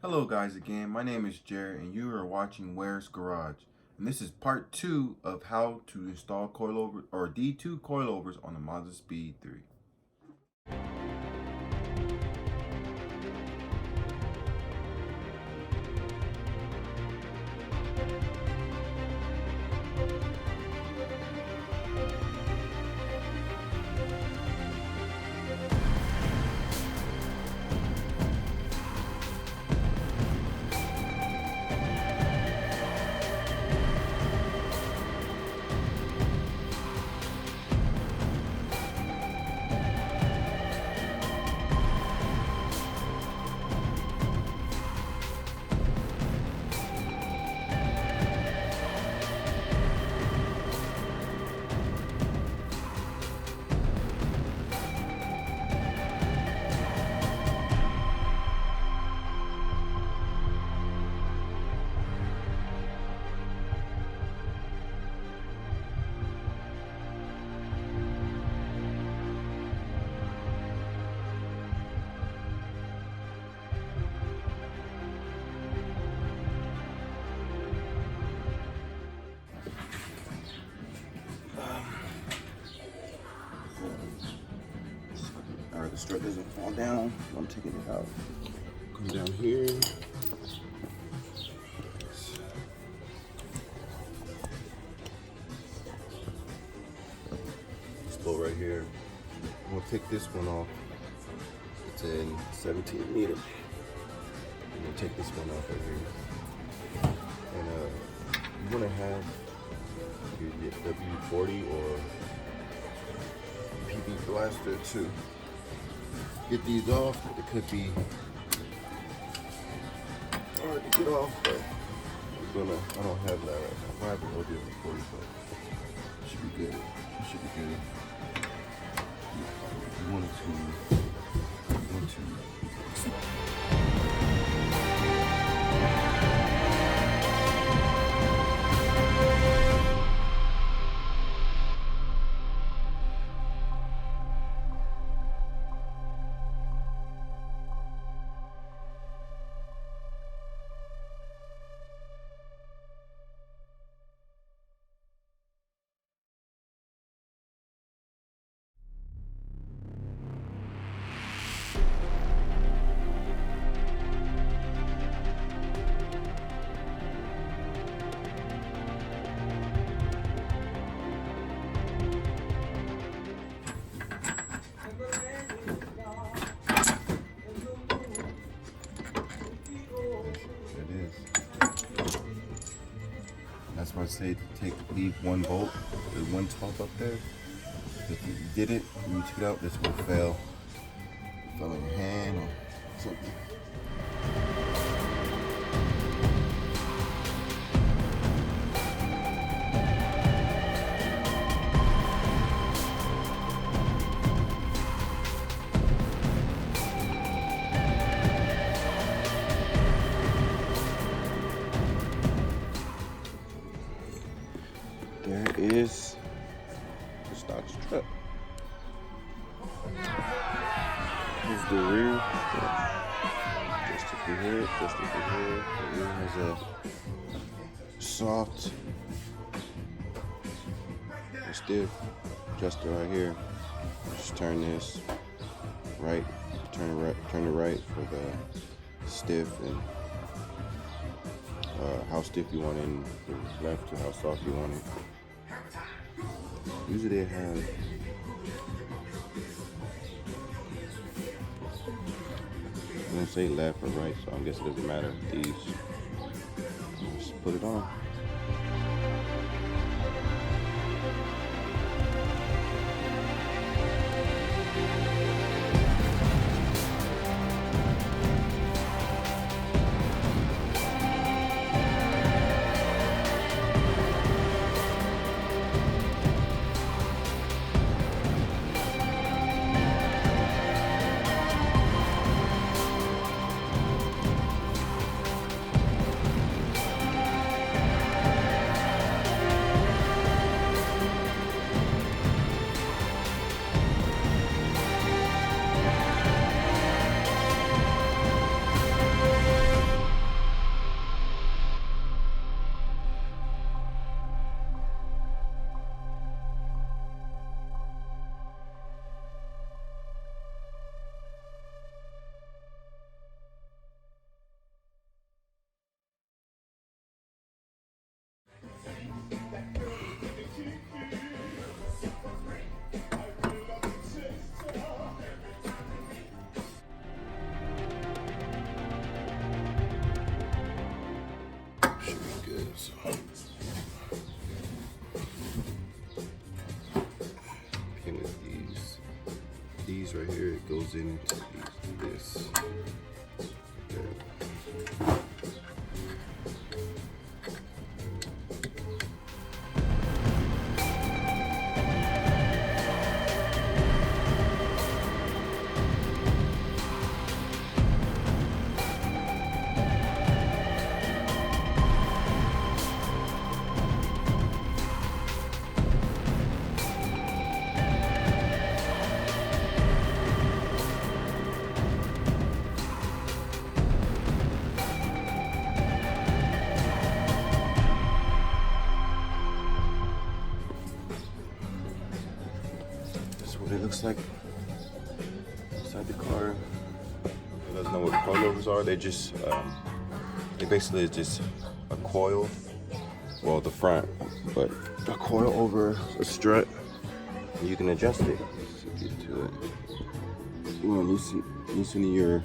Hello guys again, my name is Jared and you are watching Where's Garage. And this is part 2 of how to install coilover or D2 coilovers on the mazdaspeed 3. Alright, the strut doesn't fall down. I'm taking it out. Come down here. This bolt right here. I'm gonna take this one off. It's in 17 meters. I'm gonna take this one off right here. And you wanna have your W40 or PB blaster too. Get these off. It could be hard to get off, but I don't have that right now. I have an OD before, but it should be good. It should be good. You want to. That's why I say leave one bolt, there's one top up there. If you did it, when you took it out, this would fail. It fell in your hand or something. There is the stock strut. Here's the rear. Just if you hear it, just if you hear it. The rear has a soft, stiff adjuster right here. Just turn this right, turn to right for the stiff and how stiff you want it, and left to how soft you want it. Usually they have I'm gonna say left or right, so I guess it doesn't matter. These, just put it on. using this. What it looks like inside the car. You guys know what coilovers are? They just, they basically is just a coil, well the front, but a coil over a strut. And you can adjust it. Let's get to it. You want to loosen your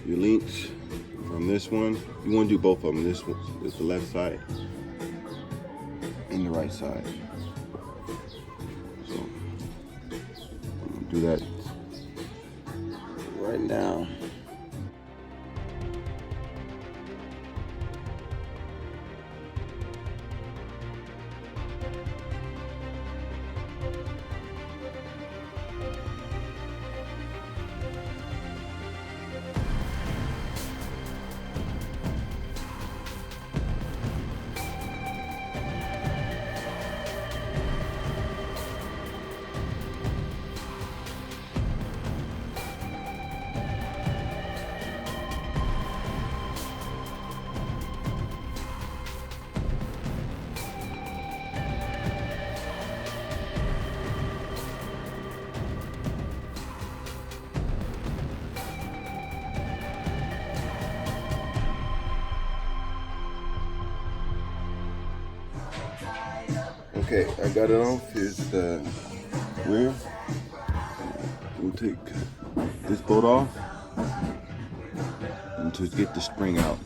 links from this one. You want to do both of them. This one is the left side and the right side. Do that right now. Okay, I got it off. Here's the rear. We'll take this bolt off and to get the spring out.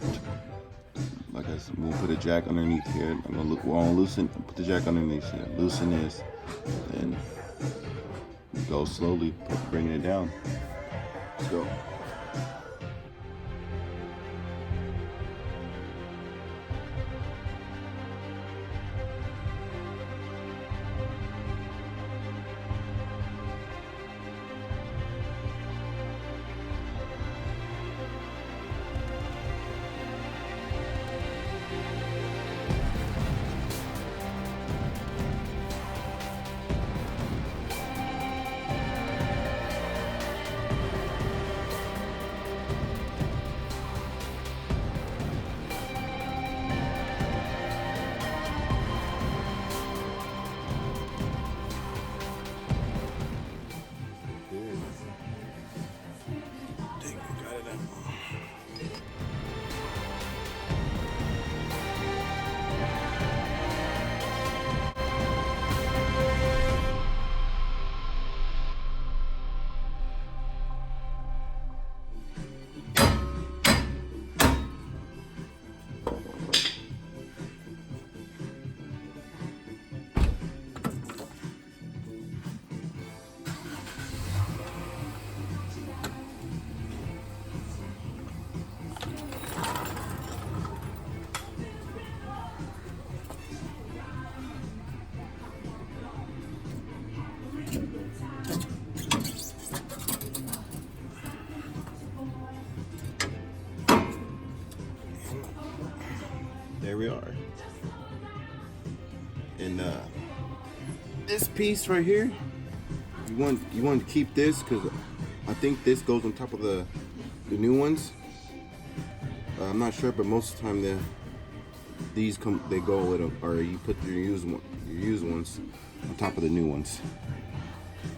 Like I said, we'll put a jack underneath here. We're gonna loosen, put the jack underneath here. Loosen this, and go slowly, bringing it down. Let's go. There we are. And this piece right here, you want to keep this because I think this goes on top of the new ones. I'm not sure, but most of the time they go with them, or you put your used ones on top of the new ones.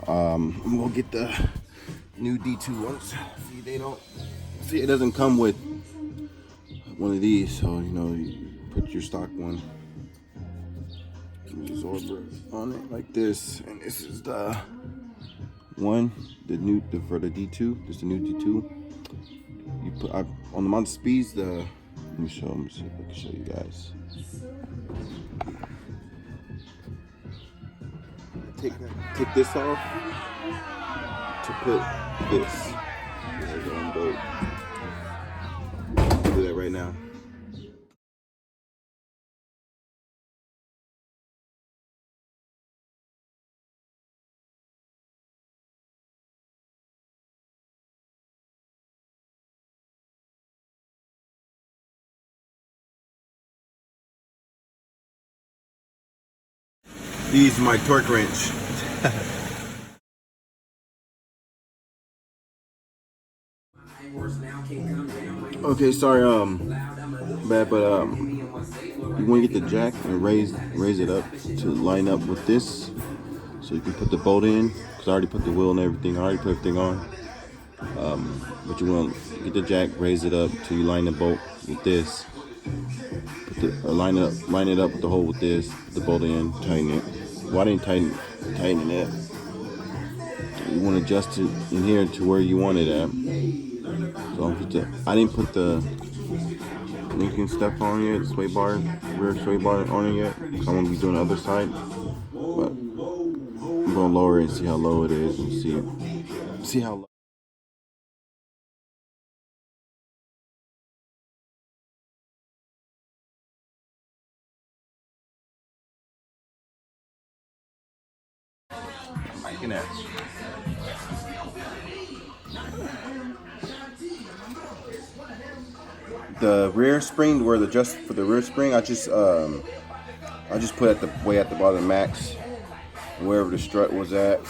We'll get the new D2 ones. See, it doesn't come with one of these, so you put your stock one, absorber on it like this, and this is the one, for the D2. This is the new D2. You put on the mazdaspeed. Let me see if I can show you guys. Take this off. to put this. There's one bolt. Do that right now. These my torque wrench. Okay, sorry, bad, but you want to get the jack and raise it up to line up with this, so you can put the bolt in. Cause I already put the wheel and everything. I already put everything on. But you want to get the jack, raise it up till you line the bolt with this. Line it up with the hole with this. Put the bolt in, tighten it. Well, I didn't tighten it. You want to adjust it in here to where you want it at. So I didn't put the linking stuff on yet, sway bar, rear sway bar on it yet. Cause I'm gonna be doing the other side. But I'm gonna lower it and see how low it is and see how low. I'm liking it. The rear spring, where the adjust for the rear spring, I just put at the way at the bottom max, wherever the strut was at.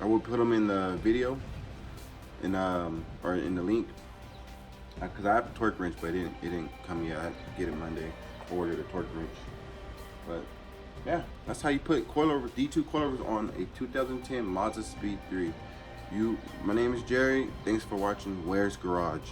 I will put them in the video and or in the link, because I have a torque wrench, but it didn't come yet. I have to get it Monday. Ordered a torque wrench, but yeah, that's how you put coilover D2 coilovers on a 2010 mazdaspeed 3. My name is Jerry. Thanks for watching Where's Garage.